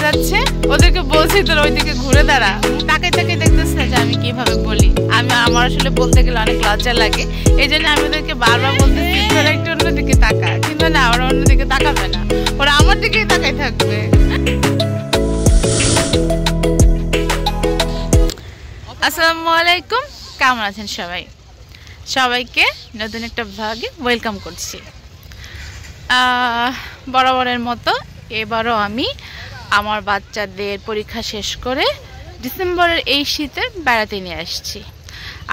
যাচ্ছে, ওদেরকে বলছি তোর ওইদিকে ঘুরে দাঁড়া, তাকে তাকে দেখতেছে যে আমি কিভাবে বলি। আমার আসলে বলতে গেলে অনেক লজ্জা লাগে, এই জন্য আমি ওদেরকে বারবার বলতেছি তোরা একটু অন্যদিকে তাকা, কিন্তু না, ওরা অন্যদিকে তাকাবে না, ওরা আমার দিকেই তাকাই থাকবে। আসসালামু আলাইকুম, কেমন আছেন সবাই? সবাইকে নতুন একটা ভ্লগে ওয়েলকাম করছি। বরাবরের মতো এবারও আমি আমার বাচ্চাদের পরীক্ষা শেষ করে ডিসেম্বরের এই শীতে বেড়াতে নিয়ে আসছি।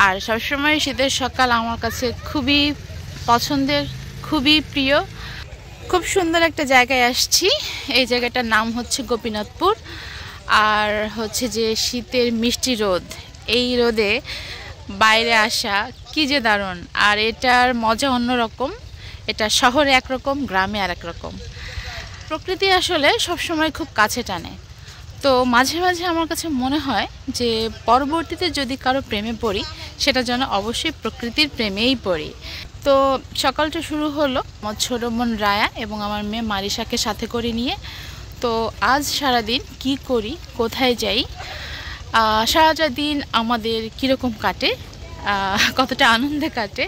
আর সবসময় শীতের সকাল আমার কাছে খুবই পছন্দের, খুবই প্রিয়। খুব সুন্দর একটা জায়গায় আসছি, এই জায়গাটার নাম হচ্ছে গোপীনাথপুর। আর হচ্ছে যে শীতের মিষ্টি রোদ, এই রোদে বাইরে আসা কি যে দারুণ। আর এটার মজা অন্যরকম, এটা শহরে একরকম, গ্রামে আর এক রকম। প্রকৃতি আসলে সবসময় খুব কাছে টানে। তো মাঝে মাঝে আমার কাছে মনে হয় যে পরবর্তীতে যদি কারো প্রেমে পড়ি, সেটা যেন অবশ্যই প্রকৃতির প্রেমেই পড়ি। তো সকালটা শুরু হলো আমার ছোটো বোন রায়া এবং আমার মেয়ে মারিশাকে সাথে করে নিয়ে। তো আজ সারাদিন কি করি, কোথায় যাই, সারাটা দিন আমাদের কীরকম কাটে, কতটা আনন্দে কাটে,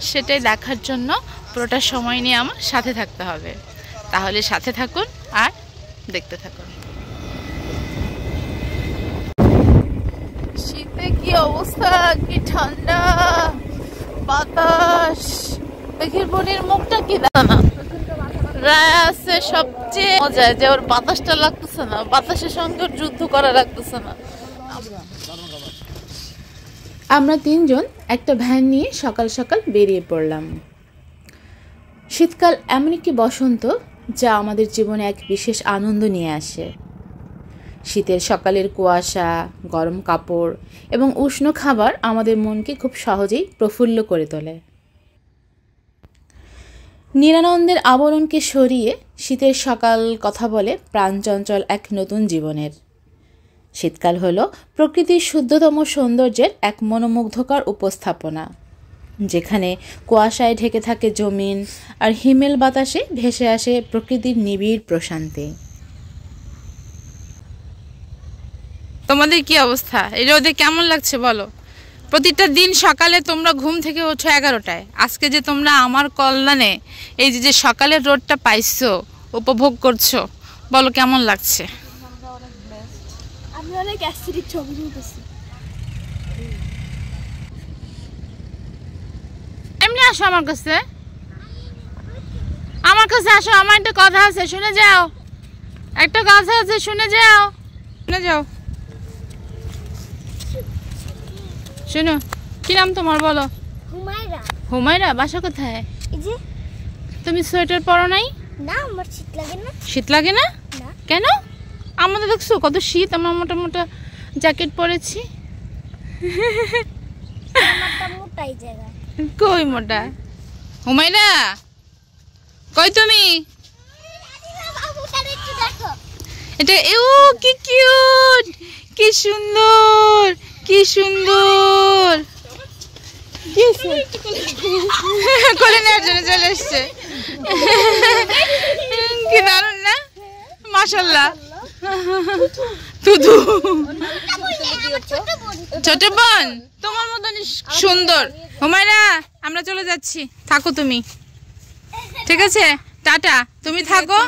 সেটাই দেখার জন্য পুরোটা সময় নিয়ে আমার সাথে থাকতে হবে। তাহলে সাথে থাকুন আর দেখতে থাকুন। শীতে কি অবস্থা, কি ঠান্ডা বাতাস। দেখি বোনের মুখটা কি দানা, রায়া আছে সবচেয়ে মজায় যে ওর বাতাসটা লাগতেছে না, বাতাসের সঙ্গে যুদ্ধ করা লাগতেছে না। আমরা তিনজন একটা ভ্যান নিয়ে সকাল সকাল বেরিয়ে পড়লাম। শীতকাল এমন একটি বসন্ত যা আমাদের জীবনে এক বিশেষ আনন্দ নিয়ে আসে। শীতের সকালের কুয়াশা, গরম কাপড় এবং উষ্ণ খাবার আমাদের মনকে খুব সহজেই প্রফুল্ল করে তোলে। নিরানন্দের আবরণকে সরিয়ে শীতের সকাল কথা বলে প্রাণচঞ্চল এক নতুন জীবনের। শীতকাল হলো প্রকৃতির শুদ্ধতম সৌন্দর্যের এক মনোমুগ্ধকর উপস্থাপনা, যেখানে কুয়াশায় ঢেকে থাকে জমিন আর হিমেল বাতাসে ভেসে আসে প্রকৃতির নিবিড় প্রশান্তি। তোমাদের কি অবস্থা? এই রোদে কেমন লাগছে বলো? প্রতিটা দিন সকালে তোমরা ঘুম থেকে ওঠো 11টায়, আজকে যে তোমরা আমার কল্যাণে এই যে সকালের রোদটা পাইছো, উপভোগ করছো, বলো কেমন লাগছে? আমি অনেক অ্যাসিডিক ছবি তুলতেছি। এমনি আসো আমার কাছে, আমার কাছে আসো, আমার একটা কথা আছে, শুনে যাও। একটা কথা আছে, শুনে যাও, শুনে যাও। শুনো, কি নাম তোমার বলো? হুমায়রা। হুমায়রা, বাসা কোথায়? এই যে। তুমি সোয়েটার পরো নাই? না, আমার শীত লাগে না। শীত লাগে না? না। কেন? আমাদের দেখছো কত শীত, আমরা মোটা মোটা জ্যাকেট পরেছি। আমারটা মোটাই জায়গা। কই মোটা? হুমায়রা কই তুমি? এটা ও কি কিউট, কি সুন্দর, কি সুন্দর। কোলে নেওয়ার জন্য চলে এসছে, কি দারুণ না? মাশাআল্লাহ। তুদু ছোট বোন তোমার মতন সুন্দর। হুমায়রা, আমরা চলে যাচ্ছি, থাকো তুমি, ঠিক আছে? টাটা, তুমি থাকো।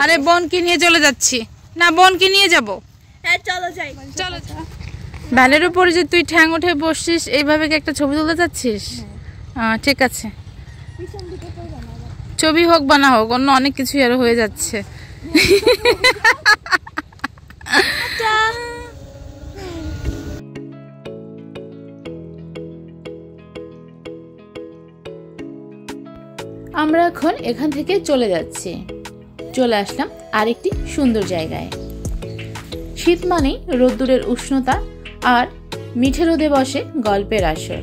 আরে বোনকে নিয়ে চলে যাচ্ছি। না, বোনকে নিয়ে যাবো। হ্যাঁ চলো যাই, চলো। ভ্যানের উপরে যে তুই ঠ্যাং উঠে বসছিস, এইভাবে কি একটা ছবি তুলতে যাচ্ছিস? ঠিক আছে, ছবি হোক বা না হোক, অন্য অনেক কিছুই আরো হয়ে যাচ্ছে। আমরা এখন এখান থেকে চলে যাচ্ছি। চলে আসলাম আরেকটি সুন্দর জায়গায়। শীত মানেই রোদ্দুরের উষ্ণতা আর মিঠে রোদে বসে গল্পের আসর।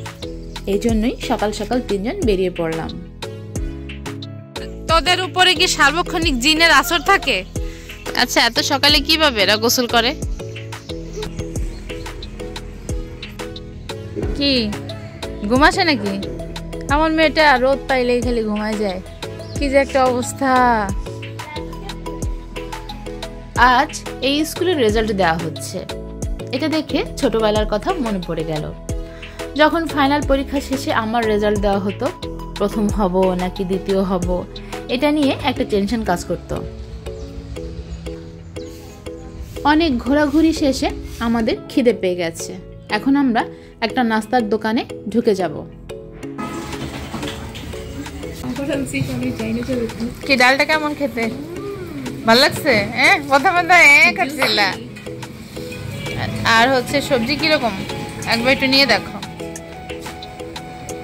এই জন্যই সকাল সকাল তিনজন বেরিয়ে পড়লাম। তোদের উপরে কি সার্বক্ষণিক জিনের আসর থাকে? আচ্ছা, এত সকালে কিভাবে এরা গোসল করে? কি ঘুম আসে নাকি? আমার মেয়েটা রোদ পাইলেই খালি ঘুমায় যায়, কি যে একটা অবস্থা। আজ এই স্কুলের রেজাল্ট দেওয়া হচ্ছে। এটা দেখে ছোটবেলার কথা মনে পড়ে গেল। যখন ফাইনাল পরীক্ষা শেষে আমার রেজাল্ট দেওয়া হতো, প্রথম হব নাকি দ্বিতীয় হব, এটা নিয়ে একটা টেনশন কাজ করত। অনেক ঘোরাঘুরি শেষে আমাদের খিদে পেয়ে গেছে। এখন আমরা একটা নাস্তার দোকানে ঢুকে যাব। কি ডালটা কেমন খেতে? ভালো লাগছে? প্রথমে তো খাচ্ছিলা। আর হচ্ছে সবজি কিরকম একবার একটু নিয়ে দেখো।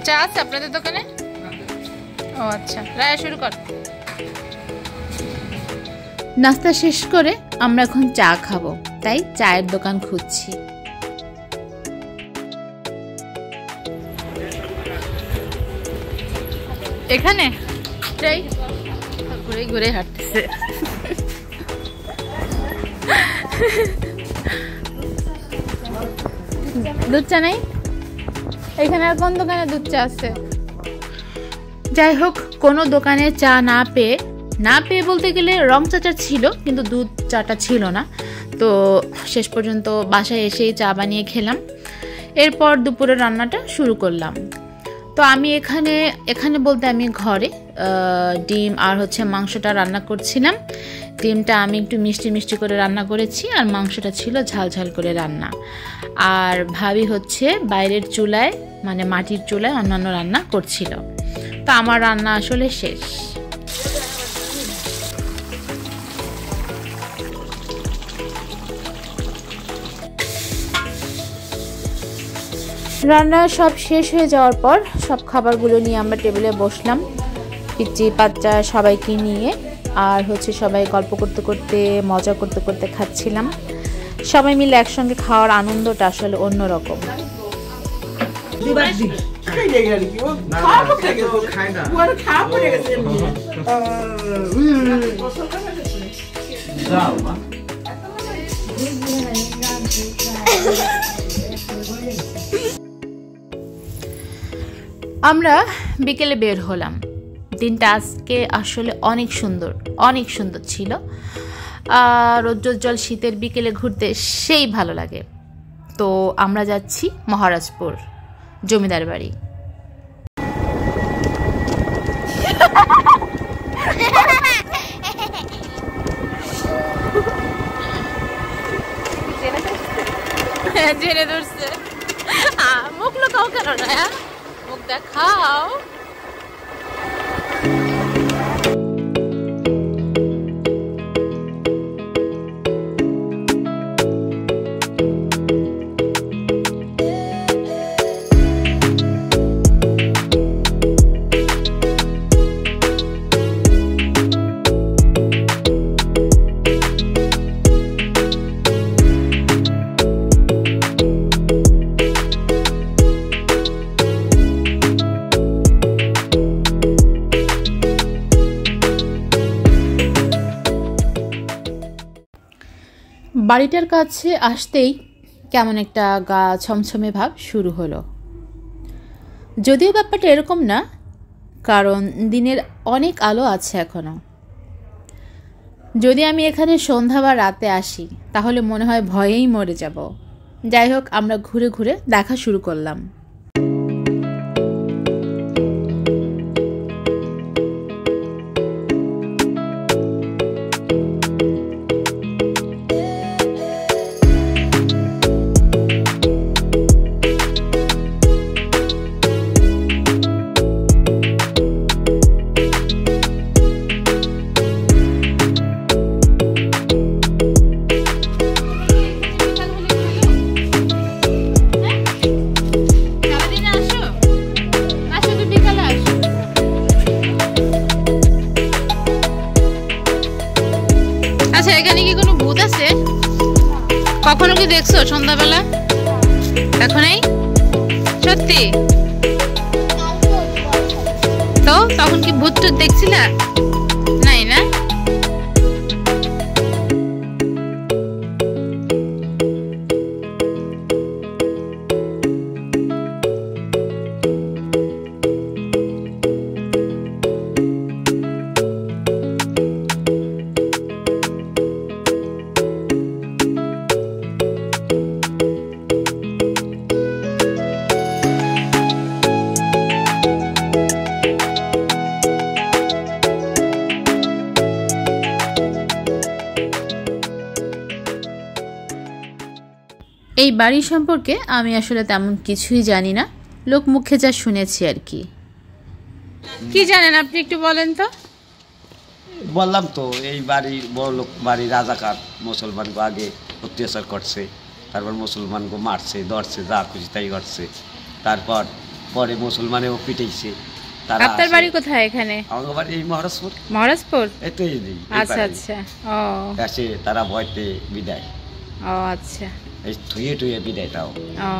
চা আছে আপনাদের দোকানে? ও আচ্ছা, রায়া শুরু কর। নাস্তা শেষ করে আমরা এখন চা খাবো, তাই চায়ের দোকান খুঁজছি। এখানে ঘুরে ঘুরে হাঁটতেছে। দুধ চা নাই এখানে? আর কোন দোকানে দুধ চা আছে? যাই হোক, কোনো দোকানে চা না পেয়ে বলতে গেলে রং চাটা ছিল, কিন্তু দুধ চাটা ছিল না। তো শেষ পর্যন্ত বাসায় এসেই চা বানিয়ে খেলাম। এরপর দুপুরে রান্নাটা শুরু করলাম। তো আমি এখানে বলতে আমি ঘরে ডিম আর হচ্ছে মাংসটা রান্না করছিলাম। ডিমটা আমি একটু মিষ্টি মিষ্টি করে রান্না করেছি, আর মাংসটা ছিল ঝাল ঝাল করে রান্না। আর ভাবি হচ্ছে বাইরের চুলায়, মানে মাটির চুলায় অন্যান্য রান্না করছিল। তো আমার রান্না আসলে শেষ। রান্না সব শেষ হয়ে যাওয়ার পর সব খাবারগুলো নিয়ে আমরা টেবিলে বসলাম, পিচ্চি বাচ্চা সবাইকে নিয়ে। আর হচ্ছে সবাই গল্প করতে করতে, মজা করতে করতে খাচ্ছিলাম। সবাই মিলে একসঙ্গে খাওয়ার আনন্দটা আসলে অন্যরকম। আমরা বিকেলে বের হলাম। দিনটা আজকে আসলে অনেক সুন্দর ছিল। রৌদ্রোজ্জ্বল শীতের বিকেলে ঘুরতে সেই ভালো লাগে। তো আমরা যাচ্ছি মহারাজপুর জমিদার বাড়ি। জেনে ধরছে। মুখ লুকাও কেন না? মুখ দেখাও। বাড়িটার কাছে আসতেই কেমন একটা গা ছমছমে ভাব শুরু হলো। যদিও ব্যাপারটা এরকম না, কারণ দিনের অনেক আলো আছে এখনো। যদি আমি এখানে সন্ধ্যা বা রাতে আসি তাহলে মনে হয় ভয়েই মরে যাব। যাই হোক, আমরা ঘুরে ঘুরে দেখা শুরু করলাম। আচ্ছা, এখানে কি কোনো ভূত আছে? কখনো কি দেখছো সন্ধ্যাবেলা? দেখো নাই? সত্যি? তো তখন কি ভূত টুত দেখছিলা? নাই না? এই বাড়ি সম্পর্কে আমি আসলে তেমন কিছুই জানি না, লোক মুখে যা শুনেছি আর কি। কি জানেন আপনি একটু বলেন তো? বললাম তো এই বাড়ি বড় লোক বাড়ি রাজাকার মুসলমানকে আগে অত্যাচার করছে, তারপর মুসলমানকে মারছে ধরছে যা খুশি তাই করছে, তারপর পরে মুসলমানেও পিটাইছে। আপনার বাড়ি কোথায় এখানে? আমার বাড়ি এই মহারাজপুর। মহারাজপুর? এই তো এই আচ্ছা আচ্ছা। ও আসে তারা ভয়তে বিদায়। ও আচ্ছা। এই ধুয়ে টুয়ে বিদায় তাও। ও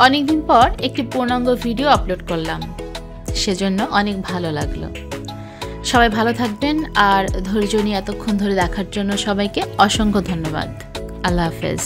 অনেকদিন পর একটি পূর্ণাঙ্গ ভিডিও আপলোড করলাম, সেজন্য অনেক ভালো লাগলো। সবাই ভালো থাকবেন, আর ধৈর্য নিয়ে এতক্ষণ ধরে দেখার জন্য সবাইকে অসংখ্য ধন্যবাদ। আল্লাহ হাফেজ।